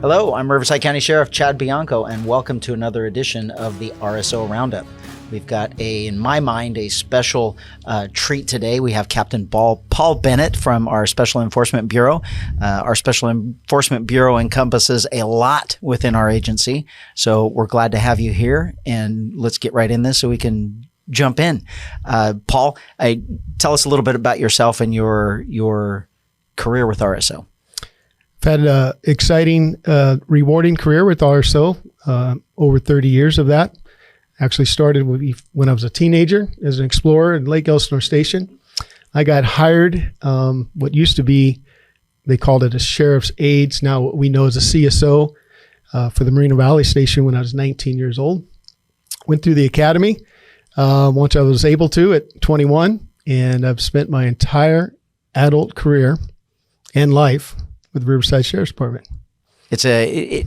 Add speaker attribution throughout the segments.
Speaker 1: Hello, I'm Riverside County Sheriff Chad Bianco, and welcome to another edition of the RSO Roundup. We've got in my mind, a special treat today. We have Captain Paul Bennett from our Special Enforcement Bureau. Our Special Enforcement Bureau encompasses a lot within our agency, so we're glad to have you here, and let's get right in this so we can jump in. Paul, tell us a little bit about yourself and your career with RSO.
Speaker 2: I've had an exciting, rewarding career with RSO, over 30 years of that. Actually started when I was a teenager as an explorer in Lake Elsinore Station. I got hired, what used to be, they called it a sheriff's aides, now what we know as a CSO, for the Moreno Valley Station when I was 19 years old. Went through the academy once I was able to at 21, and I've spent my entire adult career and life with the Riverside Sheriff's Department.
Speaker 1: We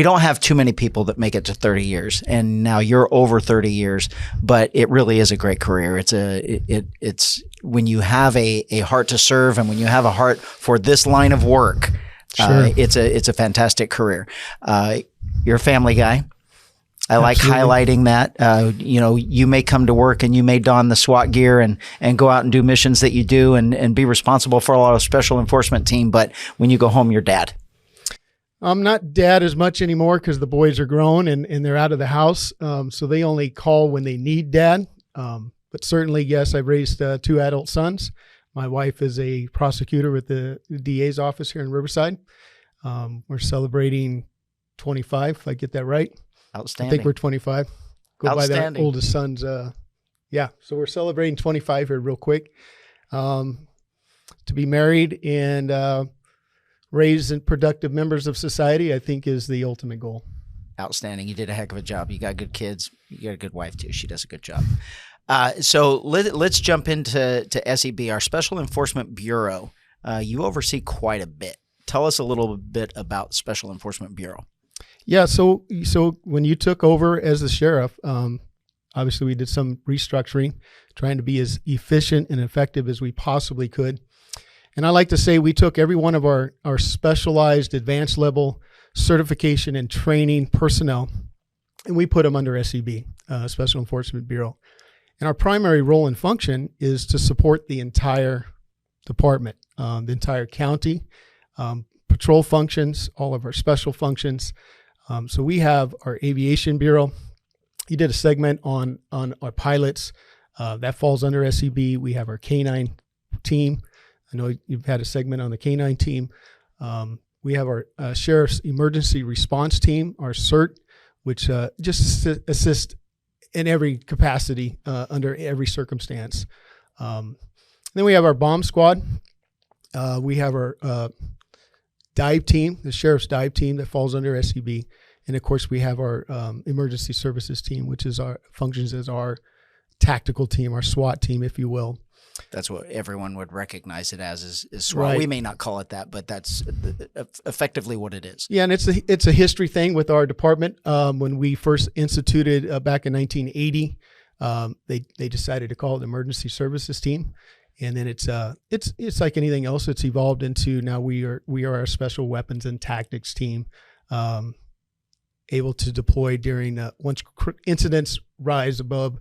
Speaker 1: don't have too many people that make it to 30 years, and now you're over 30 years, but it really is a great career. It's when you have a heart to serve, and when you have a heart for this line of work,
Speaker 2: Sure.
Speaker 1: It's a fantastic career. You're a family guy. I like
Speaker 2: Absolutely.
Speaker 1: highlighting that. You may come to work and you may don the SWAT gear and go out and do missions that you do and be responsible for our special enforcement team, but when you go home, you're dad.
Speaker 2: I'm not dad as much anymore because the boys are grown and they're out of the house. So they only call when they need dad. But certainly, yes, I've raised 2 adult sons. My wife is a prosecutor with the DA's office here in Riverside. We're celebrating 25, if I get that right.
Speaker 1: Outstanding.
Speaker 2: I think we're 25. Go by the
Speaker 1: Outstanding.
Speaker 2: oldest son's. So we're celebrating 25 here real quick. To be married and raised and productive members of society, I think, is the ultimate goal.
Speaker 1: Outstanding. You did a heck of a job. You got good kids. You got a good wife too. She does a good job. So let's jump into SEB, our Special Enforcement Bureau. You oversee quite a bit. Tell us a little bit about Special Enforcement Bureau.
Speaker 2: Yeah. So when you took over as the sheriff, obviously we did some restructuring, trying to be as efficient and effective as we possibly could. And I like to say we took every one of our specialized advanced level certification and training personnel, and we put them under SEB, Special Enforcement Bureau. And our primary role and function is to support the entire department, the entire county, patrol functions, all of our special functions. So we have our Aviation Bureau. You did a segment on our pilots. That falls under SEB. We have our K-9 team. I know you've had a segment on the K-9 team. We have our Sheriff's Emergency Response Team, our CERT, which just assists in every capacity under every circumstance. Then we have our Bomb Squad. We have our dive team, the Sheriff's Dive Team that falls under SEB. And of course, we have our Emergency Services Team, which is functions as our tactical team, our SWAT team, if you will.
Speaker 1: That's what everyone would recognize it as is SWAT.
Speaker 2: Right.
Speaker 1: We may not call it that, but that's effectively what it is.
Speaker 2: Yeah, and it's a history thing with our department. When we first instituted back in 1980, they decided to call it the Emergency Services Team, and then it's like anything else. It's evolved into now we are a Special Weapons and Tactics Team, able to deploy during once incidents rise above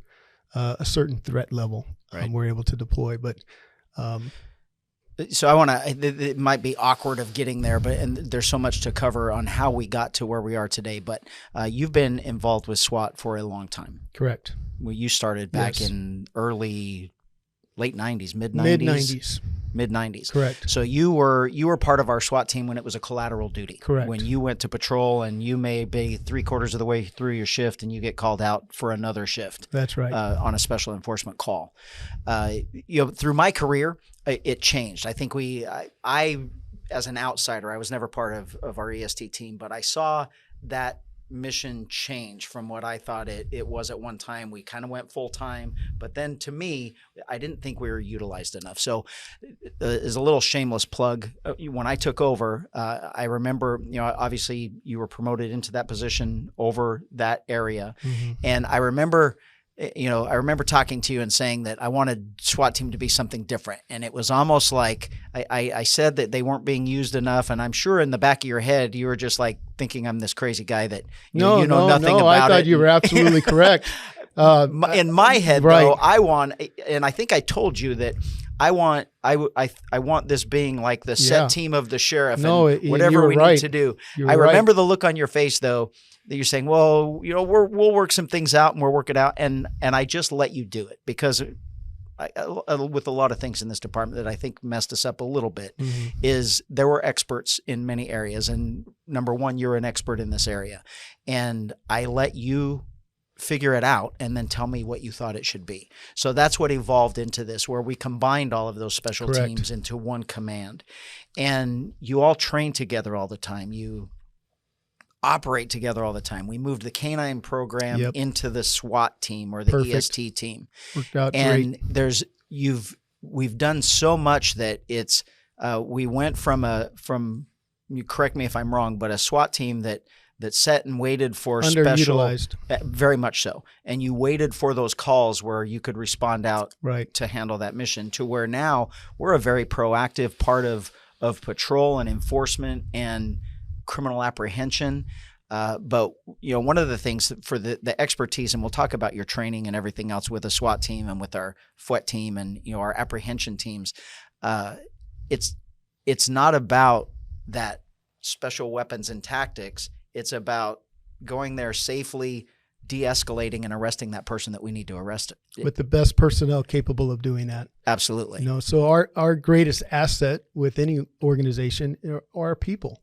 Speaker 2: a certain threat level.
Speaker 1: Right.
Speaker 2: We're able to deploy, but
Speaker 1: so I want to. It might be awkward of getting there, and there's so much to cover on how we got to where we are today. But you've been involved with SWAT for a long time.
Speaker 2: correct.
Speaker 1: Well, you started back
Speaker 2: Yes.
Speaker 1: in late 90s, mid
Speaker 2: 90s.
Speaker 1: Mid 90s.
Speaker 2: Correct.
Speaker 1: So you were part of our SWAT team when it was a collateral duty.
Speaker 2: Correct.
Speaker 1: When you went to patrol and you may be 3/4 of the way through your shift and you get called out for another shift.
Speaker 2: That's right.
Speaker 1: On a special enforcement call. Through my career, it changed. I think I as an outsider, I was never part of our EST team, but I saw that mission change from what I thought it was at one time. We kind of went full time, but then to me, I didn't think we were utilized enough. So as a little shameless plug, when I took over, I remember, obviously you were promoted into that position over that area.
Speaker 2: Mm-hmm.
Speaker 1: And I remember I remember talking to you and saying that I wanted SWAT team to be something different. And it was almost like I said that they weren't being used enough. And I'm sure in the back of your head, you were just like thinking I'm this crazy guy that you know nothing about it.
Speaker 2: I thought you were absolutely correct.
Speaker 1: In my head,
Speaker 2: right.
Speaker 1: though, I want, and I think I told you that I want this being like the set team of the sheriff and whatever we need to do. I remember the look on your face, though, that you're saying, well, we'll work some things out and we'll work it out. And I just let you do it because with a lot of things in this department that I think messed us up a little bit is there were experts in many areas. And number one, you're an expert in this area. And I let you figure it out and then tell me what you thought it should be. So that's what evolved into this, where we combined all of those special teams into one command. And you all train together all the time. You operate together all the time. We moved the K9 program into the SWAT team or the EST team.
Speaker 2: Worked out
Speaker 1: and
Speaker 2: great.
Speaker 1: We've done so much that it's we went from you correct me if I'm wrong, but a SWAT team that sat and waited for
Speaker 2: underutilized.
Speaker 1: Very much so. And you waited for those calls where you could respond out to handle that mission, to where now we're a very proactive part of patrol and enforcement and criminal apprehension. But one of the things for the expertise, and we'll talk about your training and everything else with the SWAT team and with our SWAT team and our apprehension teams, it's not about that special weapons and tactics. It's about going there safely, de-escalating and arresting that person that we need to arrest.
Speaker 2: With the best personnel capable of doing that.
Speaker 1: Absolutely.
Speaker 2: So our greatest asset with any organization are our people.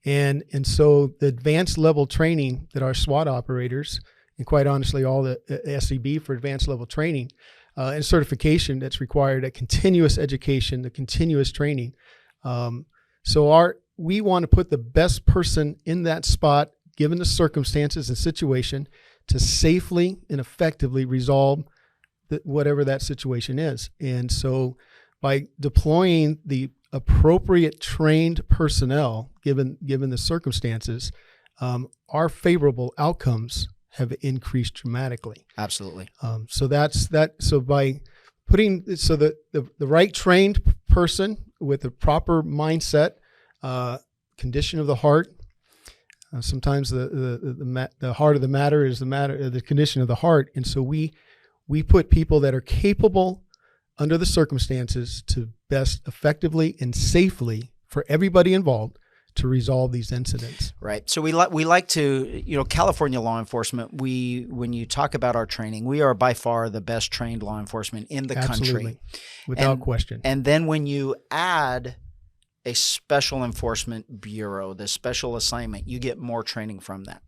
Speaker 2: And so the advanced level training that our SWAT operators, and quite honestly all the SEB for advanced level training and certification that's required, a continuous education, the continuous training. We want to put the best person in that spot, given the circumstances and situation, to safely and effectively resolve whatever that situation is. And so by deploying the appropriate trained personnel, given the circumstances, our favorable outcomes have increased dramatically.
Speaker 1: Absolutely.
Speaker 2: So that's that. So by putting the right trained person with the proper mindset, condition of the heart. Sometimes the heart of the matter is the condition of the heart, and so we put people that are capable under the circumstances to best effectively and safely for everybody involved to resolve these incidents.
Speaker 1: Right. So we like to, California law enforcement, when you talk about our training, we are by far the best trained law enforcement in the country.
Speaker 2: Without question.
Speaker 1: And then when you add a special enforcement bureau, the special assignment, you get more training from that.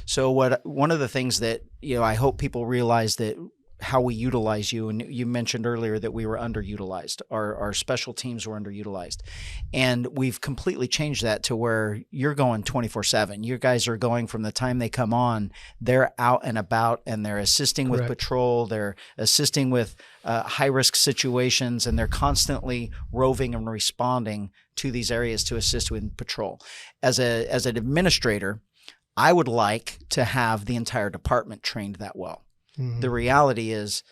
Speaker 1: So one of the things that, I hope people realize that how we utilize you, and you mentioned earlier that we were underutilized. Our special teams were underutilized. And we've completely changed that to where you're going 24/7. You guys are going from the time they come on, they're out and about and they're assisting with patrol, they're assisting with high-risk situations, and they're constantly roving and responding to these areas to assist with patrol. As an administrator, I would like to have the entire department trained that well. The reality is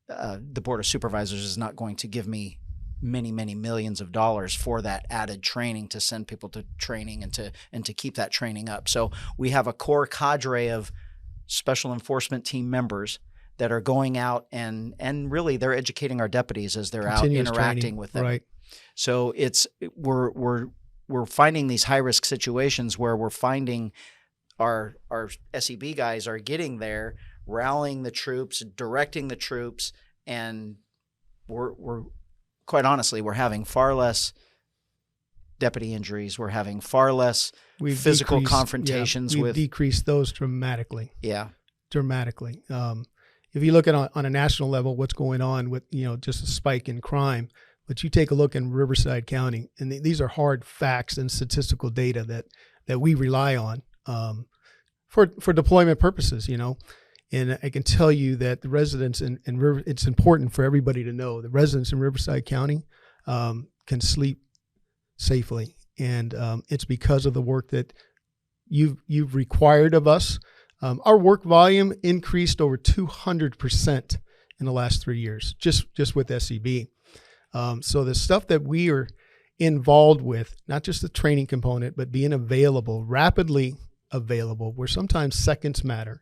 Speaker 1: the Board of Supervisors is not going to give me many, many millions of dollars for that added training to send people to training and to keep that training up. So we have a core cadre of special enforcement team members that are going out and really they're educating our deputies as they're out interacting with them.
Speaker 2: Right.
Speaker 1: So we're finding these high risk situations where we're finding our SEB guys are getting there, rallying the troops, directing the troops, and we're quite honestly, we're having far less deputy injuries. We're having far less physical confrontations.
Speaker 2: We've decreased those dramatically.
Speaker 1: Yeah.
Speaker 2: Dramatically. If you look at on a national level, what's going on with, just a spike in crime, but you take a look in Riverside County, and these are hard facts and statistical data that we rely on for deployment purposes, And I can tell you that the residents in it's important for everybody to know the residents in Riverside County can sleep safely, and it's because of the work that you've required of us Our work volume increased over 200% in the last 3 years, just with SEB. So the stuff that we are involved with, not just the training component, but being available, rapidly available, where sometimes seconds matter.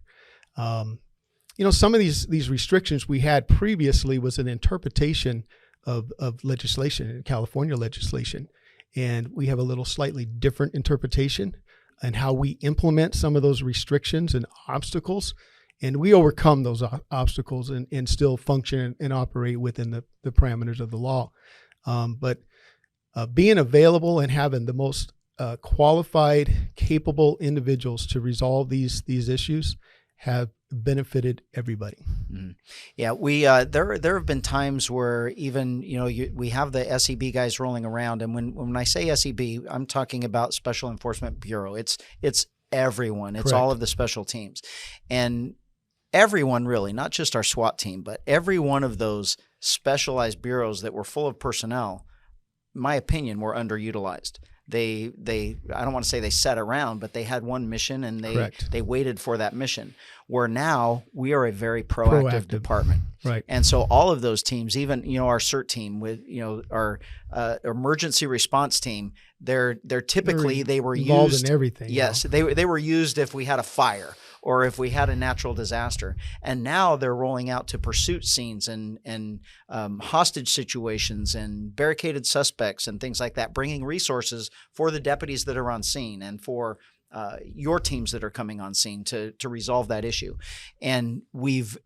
Speaker 2: Some of these restrictions we had previously was an interpretation of legislation, California legislation. And we have a little slightly different interpretation and how we implement some of those restrictions and obstacles. And we overcome those obstacles and still function and operate within the parameters of the law. But being available and having the most qualified, capable individuals to resolve these issues have benefited everybody.
Speaker 1: Mm. Yeah, we there have been times where even we have the SEB guys rolling around, and when I say SEB, I'm talking about Special Enforcement Bureau. It's everyone. It's
Speaker 2: Correct.
Speaker 1: all of the special teams, and everyone really, not just our SWAT team, but every one of those specialized bureaus that were full of personnel, in my opinion, were underutilized. They I don't want to say they sat around, but they had one mission and they waited for that mission. Where now we are a very proactive department.
Speaker 2: Right.
Speaker 1: And so all of those teams, even our CERT team with our emergency response team, they're typically they were
Speaker 2: involved
Speaker 1: used
Speaker 2: in everything.
Speaker 1: Yes, they were used if we had a fire or if we had a natural disaster. And now they're rolling out to pursuit scenes and hostage situations and barricaded suspects and things like that, bringing resources for the deputies that are on scene and for your teams that are coming on scene to resolve that issue. And we've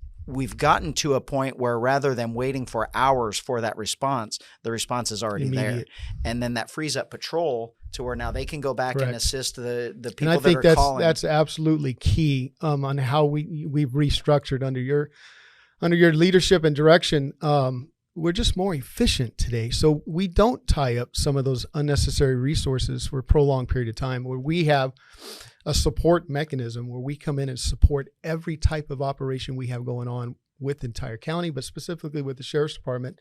Speaker 1: gotten to a point where rather than waiting for hours for that response, the response is already there. And then that frees up patrol to where now they can go back and assist the people
Speaker 2: and I think
Speaker 1: that are calling.
Speaker 2: That's absolutely key on how we've restructured under your leadership and direction. We're just more efficient today. So we don't tie up some of those unnecessary resources for a prolonged period of time, where we have a support mechanism where we come in and support every type of operation we have going on with the entire county, but specifically with the Sheriff's Department.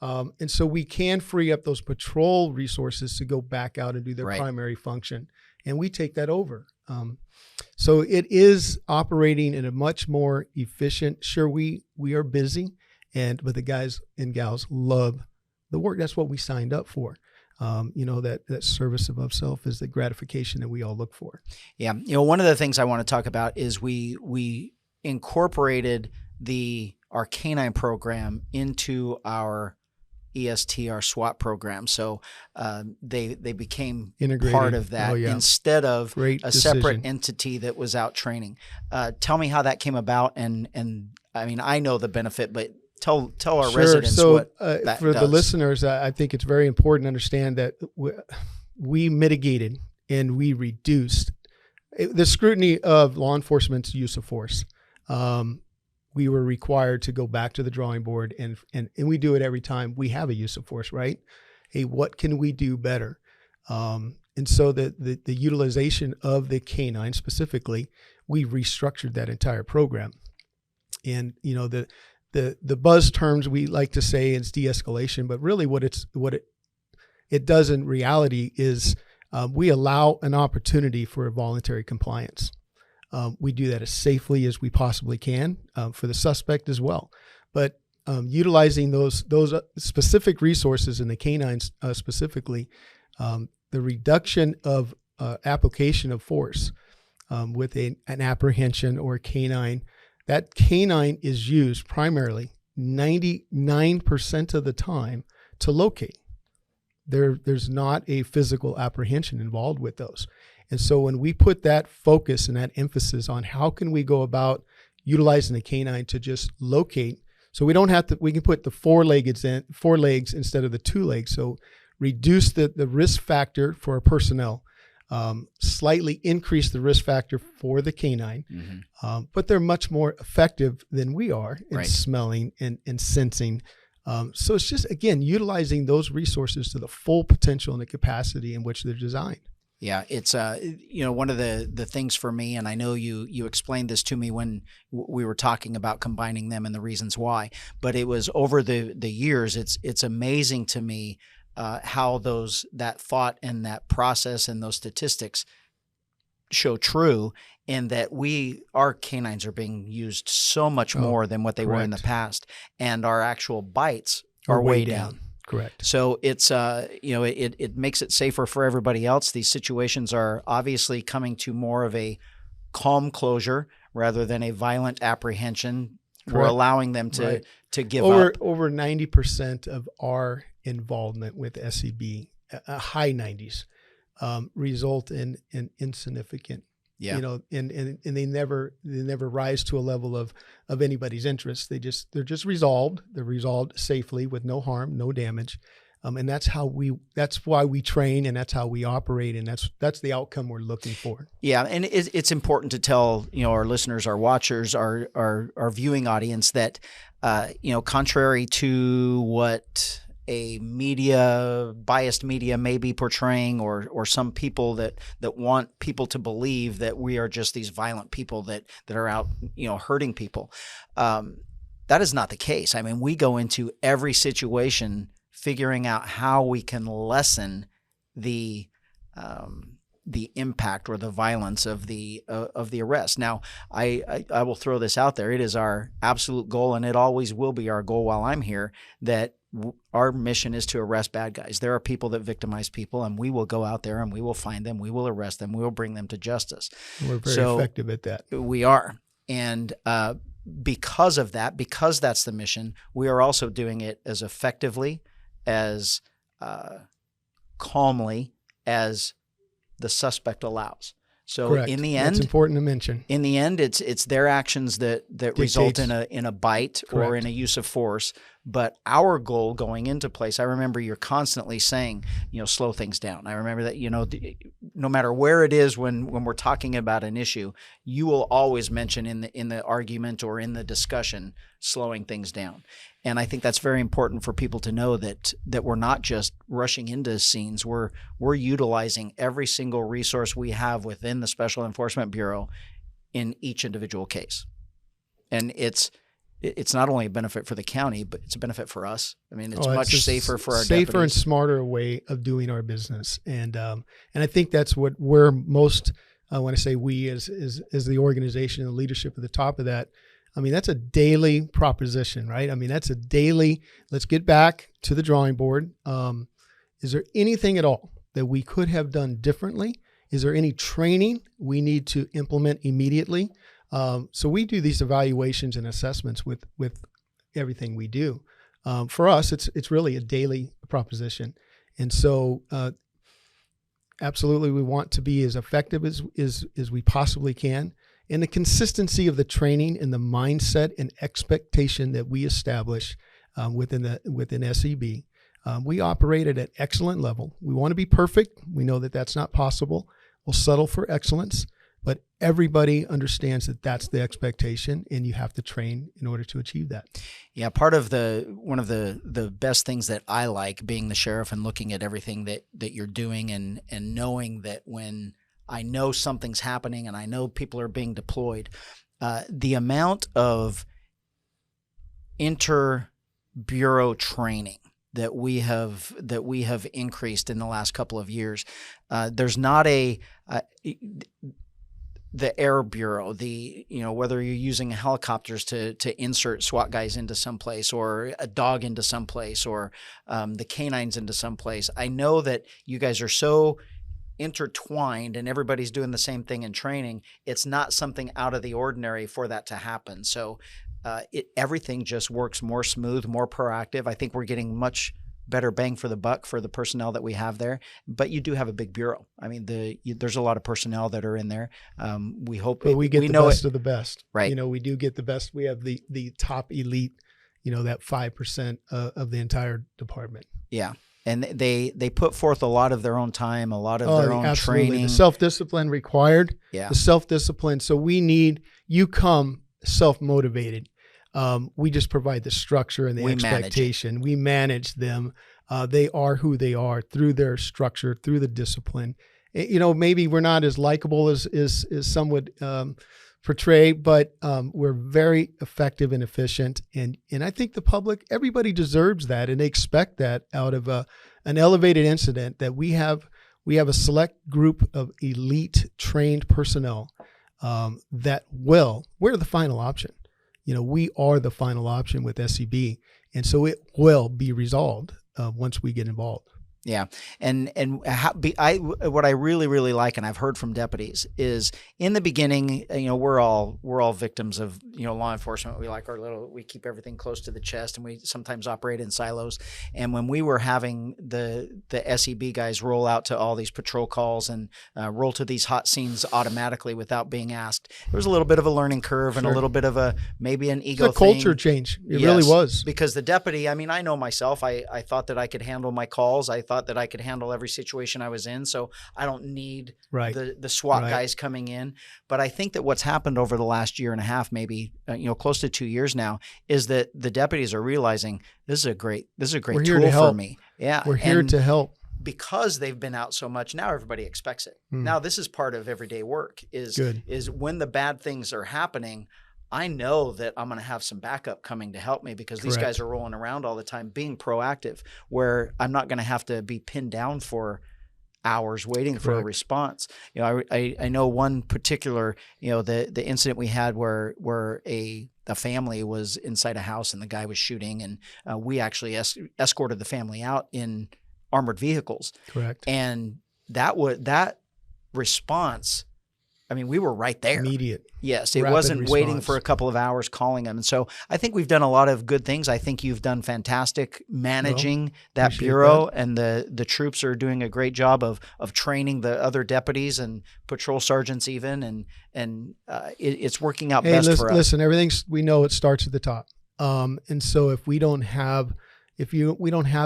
Speaker 2: And so we can free up those patrol resources to go back out and do their primary function. And we take that over. So it is operating in a much more efficient, sure, we are busy, but the guys and gals love the work. That's what we signed up for. That service above self is the gratification that we all look for.
Speaker 1: Yeah. One of the things I want to talk about is we incorporated our canine program into our EST, our SWAT program. So they became
Speaker 2: integrated
Speaker 1: part of that instead of separate entity that was out training. Tell me how that came about. And I mean, I know the benefit, but tell our residents what that
Speaker 2: for
Speaker 1: does.
Speaker 2: The listeners, I think it's very important to understand that we mitigated and we reduced the scrutiny of law enforcement's use of force. We were required to go back to the drawing board and we do it every time we have a use of force, right? Hey, what can we do better? And so the utilization of the canine specifically, we restructured that entire program. And the buzz terms we like to say is de-escalation, but really what it does in reality is we allow an opportunity for a voluntary compliance. We do that as safely as we possibly can for the suspect as well. But utilizing those specific resources in the canines specifically, the reduction of application of force with an apprehension or a canine, that canine is used primarily 99% of the time to locate. There's not a physical apprehension involved with those. And so when we put that focus and that emphasis on how can we go about utilizing the canine to just locate, so we don't have to, we can put the four legs instead of the 2 legs. So reduce the risk factor for our personnel, slightly increase the risk factor for the canine, but they're much more effective than we are in smelling and sensing. So it's just, again, utilizing those resources to the full potential and the capacity in which they're designed.
Speaker 1: Yeah, it's one of the things for me, and I know you explained this to me when we were talking about combining them and the reasons why, but it was over the years. It's amazing to me how that thought and that process and those statistics show true. in that our canines are being used so much more than what they were in the past, and our actual bites are way down.
Speaker 2: Correct.
Speaker 1: So it's it makes it safer for everybody else. These situations are obviously coming to more of a calm closure rather than a violent apprehension. Correct. We're allowing them to give up.
Speaker 2: Over 90% of our involvement with SCB, high 90s, result in insignificant.
Speaker 1: Yeah.
Speaker 2: And they never rise to a level of anybody's interest. They're just resolved. They're resolved safely with no harm, no damage. And that's why we train, and that's how we operate, and that's the outcome we're looking for.
Speaker 1: Yeah, and it's important to tell our listeners, our watchers, our viewing audience that contrary to what a biased media may be portraying, or some people that want people to believe that we are just these violent people that are out hurting people. That is not the case. I mean, we go into every situation figuring out how we can lessen the impact or the violence of the arrest. Now, I will throw this out there. It is our absolute goal, and it always will be our goal while I'm here, that our mission is to arrest bad guys. There are people that victimize people, and we will go out there and we will find them. We will arrest them. We will bring them to justice.
Speaker 2: We're very effective at that.
Speaker 1: We are. And because of that, because that's the mission, we are also doing it as effectively, as calmly as the suspect allows. So
Speaker 2: Correct.
Speaker 1: In the end,
Speaker 2: it's important to mention.
Speaker 1: In the end, it's their actions that result in a bite. Correct. Or in a use of force. But our goal going into place, I remember you're constantly saying, slow things down. I remember that, no matter where it is when we're talking about an issue, you will always mention in the argument or in the discussion slowing things down. And I think that's very important for people to know that we're not just rushing into scenes. We're utilizing every single resource we have within the Special Enforcement Bureau in each individual case. And it's not only a benefit for the county, but it's a benefit for us. I mean, it's much safer for our deputies.
Speaker 2: Safer and smarter way of doing our business. And I think that's what we're most, when I say we as the organization and the leadership at the top of that, I mean, that's a daily proposition, right? I mean, that's a daily, let's get back to the drawing board. Is there anything at all that we could have done differently? Is there any training we need to implement immediately? So we do these evaluations and assessments with everything we do. For us, it's really a daily proposition. And so absolutely we want to be as effective as we possibly can. And the consistency of the training and the mindset and expectation that we establish within SEB. We operate at an excellent level. We want to be perfect. We know that that's not possible. We'll settle for excellence. But everybody understands that that's the expectation, and you have to train in order to achieve that.
Speaker 1: Yeah, one of the best things that I like being the sheriff and looking at everything that you're doing and knowing that when I know something's happening and I know people are being deployed, the amount of inter-bureau training that we have increased in the last couple of years. There's not the Air Bureau, whether you're using helicopters to insert SWAT guys into someplace, or a dog into someplace, or the canines into someplace. I know that you guys are so intertwined and everybody's doing the same thing in training. It's not something out of the ordinary for that to happen. So everything just works more smooth, more proactive. I think we're getting much better bang for the buck for the personnel that we have there. But you do have a big bureau. I mean, there's a lot of personnel that are in there. We hope
Speaker 2: we get the best of the best.
Speaker 1: Right.
Speaker 2: We do get the best. We have the top elite, that 5% of the entire department.
Speaker 1: Yeah. And they put forth a lot of their own time, a lot of their own training.
Speaker 2: The self-discipline required.
Speaker 1: Yeah.
Speaker 2: The self-discipline. So you come self-motivated. We just provide the structure and the expectation. We manage them. They are who they are through their structure, through the discipline. Maybe we're not as likable as some would portray, but we're very effective and efficient. And I think the public, everybody deserves that, and they expect that out of an elevated incident, that we have a select group of elite trained personnel we're the final option. We are the final option with SCB. And so it will be resolved once we get involved.
Speaker 1: Yeah. What I really, really like, and I've heard from deputies, is in the beginning, we're all victims of, law enforcement. We keep everything close to the chest, and we sometimes operate in silos. And when we were having the SEB guys roll out to all these patrol calls and roll to these hot scenes automatically without being asked, there was a little bit of a learning curve and a little bit of maybe an ego
Speaker 2: thing. It's a culture change. It really was.
Speaker 1: Because the deputy, I know myself, I thought that I could handle my calls. I thought that I could handle every situation I was in, so I don't need the SWAT guys coming in. But I think that what's happened over the last year and a half, maybe close to 2 years now, is that the deputies are realizing this is a great tool for me. Yeah,
Speaker 2: we're here to help.
Speaker 1: Because they've been out so much, now everybody expects it. Now this is part of everyday work. Is when the bad things are happening, I know that I'm going to have some backup coming to help me, because these guys are rolling around all the time being proactive, where I'm not going to have to be pinned down for hours waiting for a response. I know one particular, the incident we had where a family was inside a house and the guy was shooting, and we actually escorted the family out in armored vehicles.
Speaker 2: Correct.
Speaker 1: And that response, we were right there.
Speaker 2: Immediate.
Speaker 1: Yes, it wasn't waiting for a couple of hours calling them. And so I think we've done a lot of good things. I think you've done fantastic managing that bureau, and the troops are doing a great job of training the other deputies and patrol sergeants even, and it's working out best for us.
Speaker 2: Listen, we know it starts at the top. And so if we don't have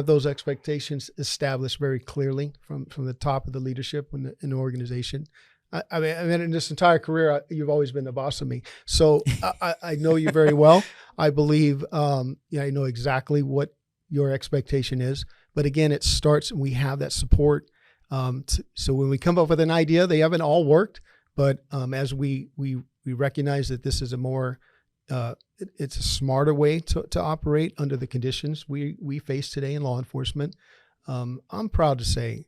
Speaker 2: those expectations established very clearly from the top of the leadership in the organization, in this entire career, you've always been the boss of me. So I know you very well. I believe, I know exactly what your expectation is. But again, it starts, and we have that support. So when we come up with an idea, they haven't all worked. But as we recognize that this is it's a smarter way to operate under the conditions we face today in law enforcement. I'm proud to say,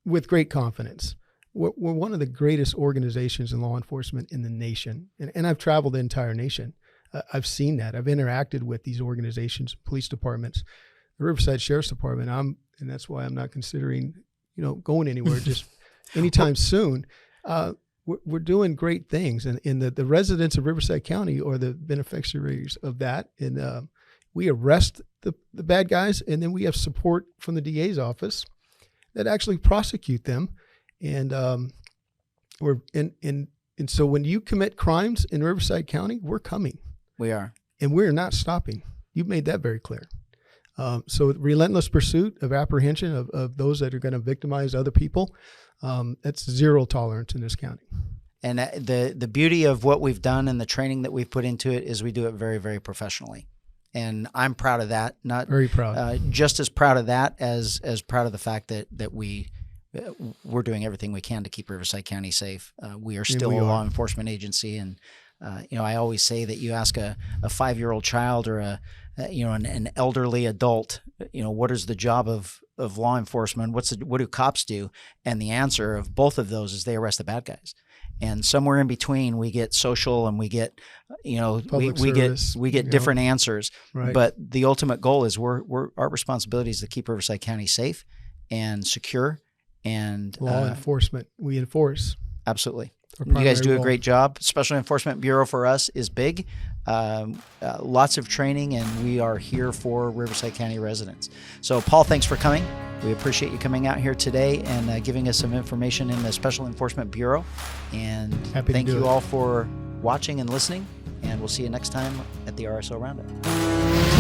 Speaker 2: with great confidence, we're one of the greatest organizations in law enforcement in the nation. And I've traveled the entire nation. I've seen that. I've interacted with these organizations, police departments, the Riverside Sheriff's Department. And that's why I'm not considering, going anywhere just anytime soon. We're doing great things. And the residents of Riverside County are the beneficiaries of that. And we arrest the bad guys, and then we have support from the DA's office that actually prosecute them. And so when you commit crimes in Riverside County, we're coming.
Speaker 1: We are.
Speaker 2: And we're not stopping. You've made that very clear. So relentless pursuit of apprehension of those that are going to victimize other people, that's zero tolerance in this county.
Speaker 1: And the beauty of what we've done and the training that we've put into it is we do it very, very professionally. And I'm proud of that. Not
Speaker 2: very proud.
Speaker 1: Just as proud of that as proud of the fact that we're doing everything we can to keep Riverside County safe. We are still a law enforcement agency, and I always say that you ask a 5-year-old child or an elderly adult, what is the job of law enforcement? What do cops do? And the answer of both of those is they arrest the bad guys. And somewhere in between, we get social, and we get we get different answers. Right. But the ultimate goal is our responsibility is to keep Riverside County safe and secure. And
Speaker 2: law enforcement, we enforce.
Speaker 1: Absolutely. You guys do a great job. Special Enforcement Bureau for us is big. Lots of training, and we are here for Riverside County residents. So, Paul, thanks for coming. We appreciate you coming out here today and giving us some information in the Special Enforcement Bureau. And thank you all for watching and listening. And we'll see you next time at the RSO Roundup.